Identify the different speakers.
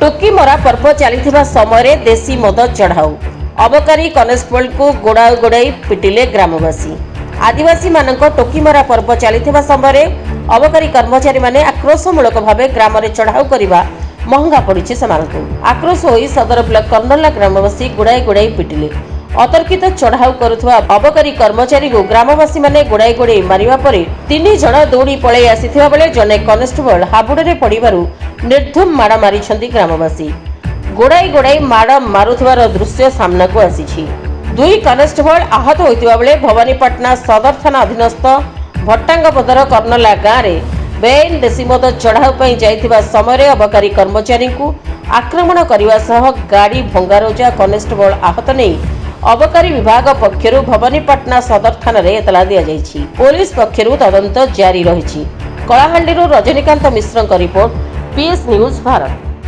Speaker 1: टोकी मरा पर्व चली समय देशी मद चढ़ाऊ अबकारी कनेस्टेबल को गोड़ा गोड़ाई पिटिले ग्रामवासी। आदिवासी मानक टोकी मरा पर्व चली समय अबकारी कर्मचारी माने आक्रोशमूलक भाव ग्राम में चढ़ाऊ करने महंगा पड़ी से आक्रोश हो सदर ब्लॉक कर्नला ग्रामवासी गोड़ाई गोड़ाई पिटिले। अतर्कित चढ़ाऊ करुवा अबकारी कर्मचारी को ग्रामवासी माने गोड़ाई गोड़ाई मारिबा परे 3 जण दौड़ी पळै आसिथिबा बेले जने कनेस्टेबल हाबुडरे पड़िबारु निर्धूम माड़ मारिछंती ग्रामवासी। गोड़ाई गोड़ाई माड़ मारुथिबार दृश्य सामना को आसीछि। 2 कनेस्टेबल आहत होइतिबा बेले भवानीपाटना सदर थाना अधीनस्थ भट्टांगपदर कर्नला गाँव में बेआईन देशी मद चढ़ाऊ पर जाइथिबा समय अबकारी कर्मचारी को आक्रमण करने सह गाड़ी भंगारुजा कनेस्टेबल आहत नहीं अबकारी विभाग पक्षरु भवानीपाटना सदर थाना रे एतला दिया जायछि। पुलिस पक्षरु तदंत जारी रहिछि। कलाहांडीरु रजनीकांत मिश्रଙ୍କ रिपोर्ट, पीएस न्यूज भारत।